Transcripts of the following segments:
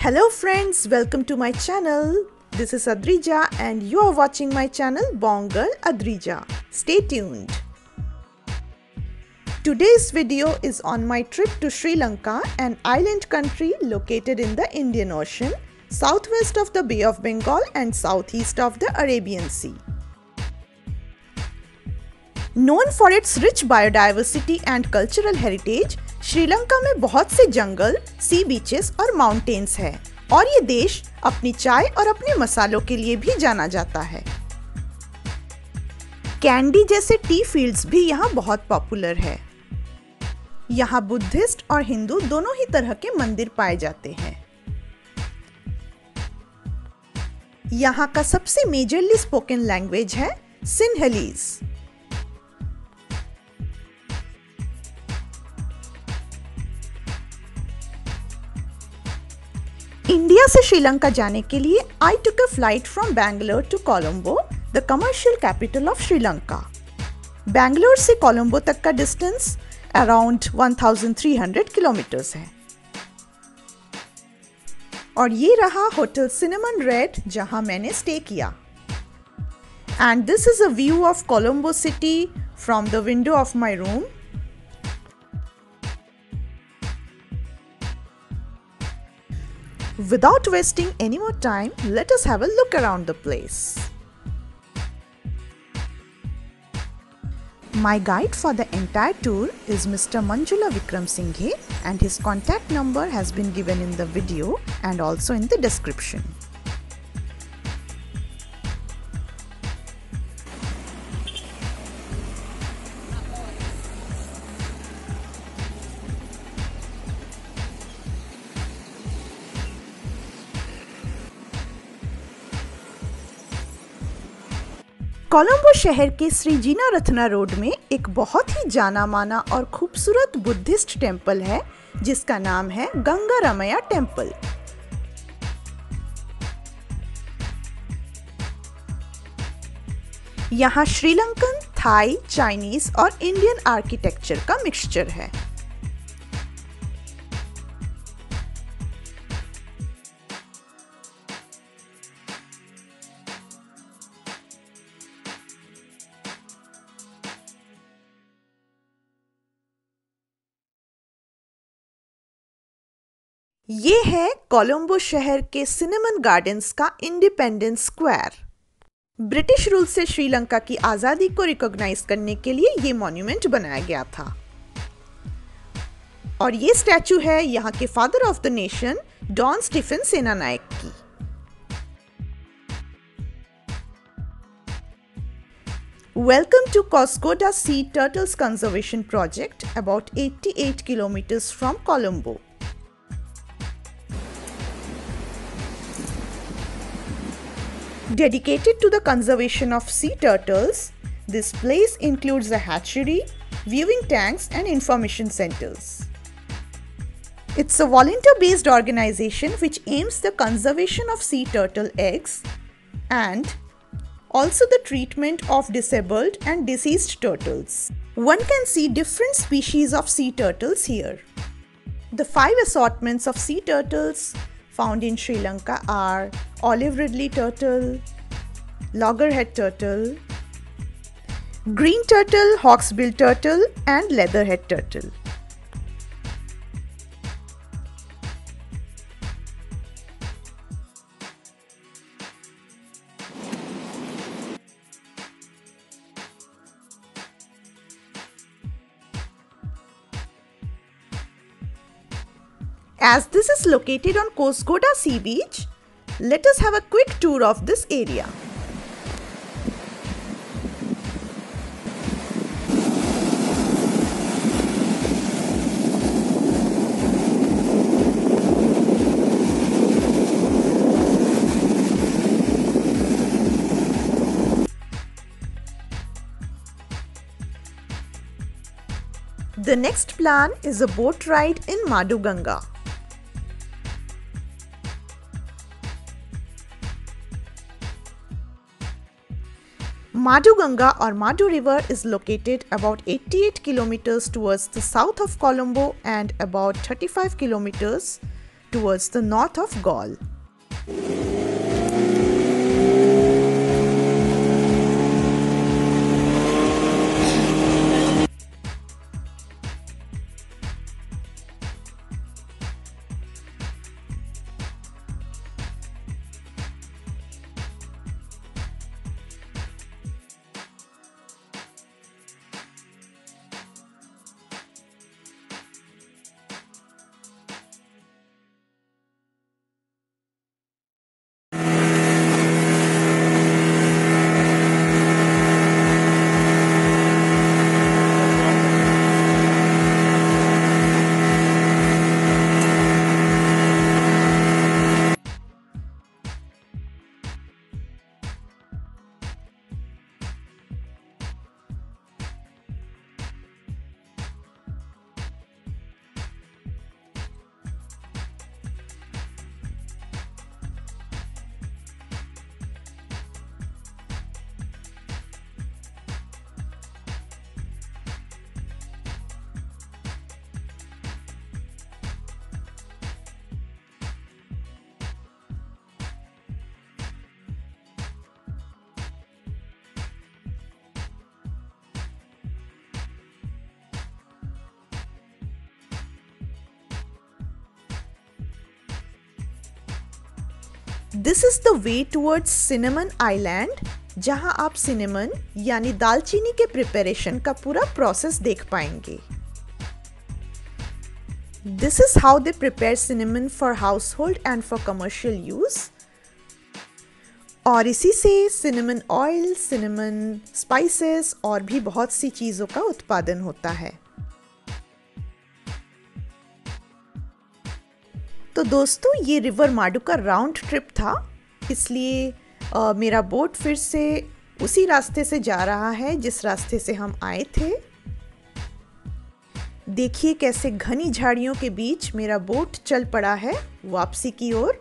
Hello friends, welcome to my channel. This is Adrija and you are watching my channel Bongal Adrija. Stay tuned. Today's video is on my trip to Sri Lanka, an island country located in the Indian Ocean, southwest of the Bay of Bengal and southeast of the Arabian Sea. Known for its rich biodiversity and cultural heritage, Sri Lanka में बहुत से जंगल, sea beaches और mountains हैं और ये देश अपनी चाय और अपने मसालों के लिए भी जाना जाता है। कैंडी जैसे टी फील्ड्स भी यहाँ बहुत पॉपुलर है। यहाँ बुद्धिस्ट और हिंदू दोनों ही तरह के मंदिर पाए जाते हैं। यहाँ का सबसे मेजरली स्पोकन लैंग्वेज है सिन्हलीज। इंडिया से श्रीलंका जाने के लिए I took a flight from Bangalore to Colombo, the commercial capital of Sri Lanka. Bangalore से कोलंबो तक का डिस्टेंस अराउंड 1300 किलोमीटर्स है। और ये रहा होटल सिनेमन रेड जहां मैंने स्टे किया। And this is a view of Colombo city from the window of my room. Without wasting any more time, let us have a look around the place. My guide for the entire tour is Mr. Manjula Vikram Singhe, and his contact number has been given in the video and also in the description. Colombo शहर के श्री जीना Ratna road में एक बहुत ही जाना माना और खूबसूरत Buddhist temple है जिसका नाम है गंगा रमैया टेम्पल। यहाँ श्रीलंकन, थाई, चाइनीज और इंडियन आर्किटेक्चर का मिक्सचर है। ये है कोलंबो शहर के सिनेमन गार्डन्स का इंडिपेंडेंस स्क्वायर। ब्रिटिश रूल से श्रीलंका की आज़ादी को रिकॉग्नाइज करने के लिए ये मॉन्यूमेंट बनाया गया था। और ये स्टैचू है यहाँ के father of the nation Don Stephen Senanayake की। Welcome to Koskoda Sea Turtles Conservation Project, about 88 kilometers from Colombo. Dedicated to the conservation of sea turtles, this place includes a hatchery, viewing tanks and information centers. It's a volunteer-based organization which aims the conservation of sea turtle eggs and also the treatment of disabled and deceased turtles. One can see different species of sea turtles here. The 5 assortments of sea turtles found in Sri Lanka are olive ridley turtle, loggerhead turtle, green turtle, hawksbill turtle and leatherhead turtle. As this is located on Koskoda Sea Beach, let us have a quick tour of this area. The next plan is a boat ride in Maduganga. Maduganga or Madu River is located about 88 kilometers towards the south of Colombo and about 35 kilometers towards the north of Gaul. This is the way towards Cinnamon Island, जहां आप cinnamon यानी दालचीनी के preparation का पूरा process देख पाएंगे. This is how they prepare cinnamon for household and for commercial use. और इसी से cinnamon oil, cinnamon spices और भी बहुत सी चीज़ों का उत्पादन होता है. तो दोस्तों, ये रिवर माडू का राउंड ट्रिप था, इसलिए मेरा बोट फिर से उसी रास्ते से जा रहा है जिस रास्ते से हम आए थे. देखिए कैसे घनी झाड़ियों के बीच मेरा बोट चल पड़ा है वापसी की ओर.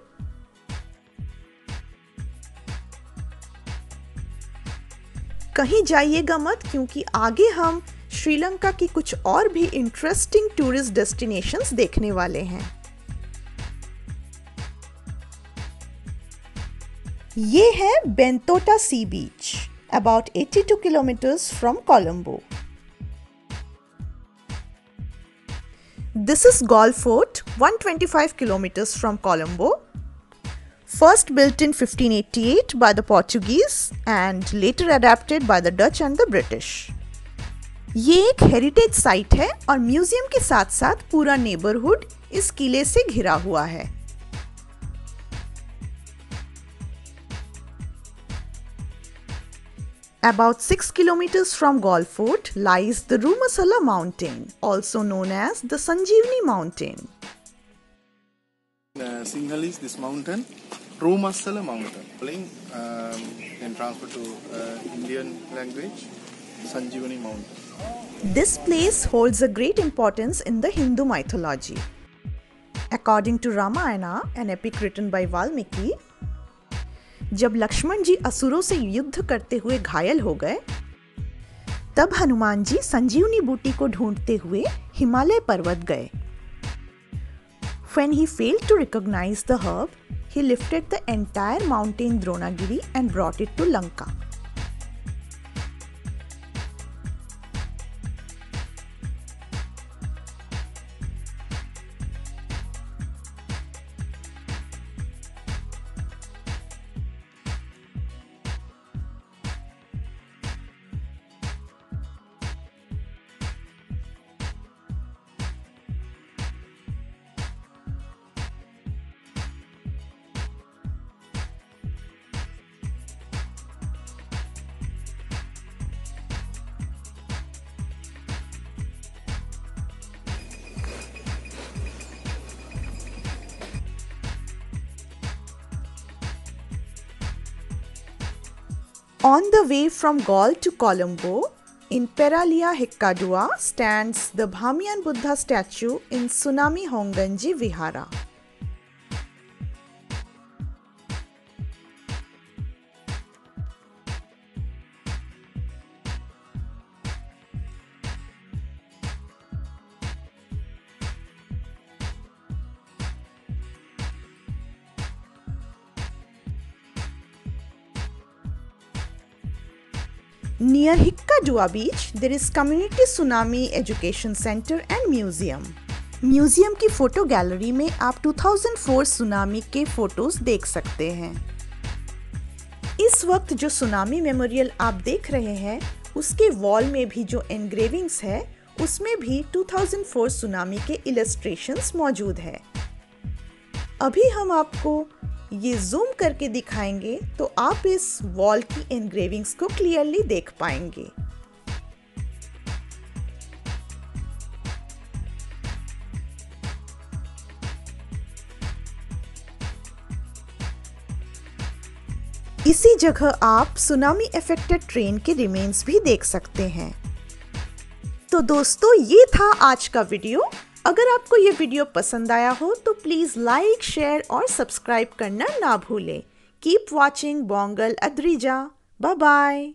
कहीं जाइएगा मत, क्योंकि आगे हम श्रीलंका की कुछ और भी इंटरेस्टिंग टूरिस्ट डेस्टिनेशंस देखने वाले हैं. ये है बेंतोटा सी बीच, about 82 kilometers from Colombo. This is Galle Fort, 125 kilometers from Colombo. First built in 1588 by the Portuguese and later adapted by the Dutch and the British. ये एक हेरिटेज साइट है और museum के साथ साथ पूरा नेबरहुड इस किले से घिरा हुआ है. About 6 kilometers from Galle Fort lies the Rumasala Mountain, also known as the Sanjeevani Mountain. Sinhalese, this mountain, Rumasala Mountain. Can transfer to Indian language, Sanjeevani Mountain. This place holds a great importance in the Hindu mythology. According to Ramayana, an epic written by Valmiki, जब लक्ष्मण जी असुरों से युद्ध करते हुए घायल हो गए, तब हनुमान जी संजीवनी बूटी को ढूंढते हुए हिमालय पर्वत गए. When he failed to recognize the herb, he lifted the entire mountain Dronagiri and brought it to Lanka. On the way from Galle to Colombo, in Peralia Hikkadua stands the Bhamiyan Buddha statue in Tsunami Honganji Vihara. Near Hikkadua Beach, there is Community Tsunami Education Center and Museum. Museum की photo gallery में आप 2004 tsunami के photos देख सकते हैं। इस वक्त जो सुनामी मेमोरियल आप देख रहे हैं, उसके वॉल में भी जो एनग्रेविंग्स है, उसमें भी 2004 सुनामी के इलस्ट्रेशंस मौजूद है। अभी हम आपको ये जूम करके दिखाएंगे तो आप इस वॉल की एनग्रेविंग्स को क्लियरली देख पाएंगे। इसी जगह आप सुनामी अफेक्टेड ट्रेन के रिमेन्स भी देख सकते हैं। तो दोस्तों, ये था आज का वीडियो। अगर आपको ये वीडियो पसंद आया हो तो प्लीज लाइक, शेयर और सब्सक्राइब करना ना भूलें। Keep watching Bongal Adrija. Bye bye.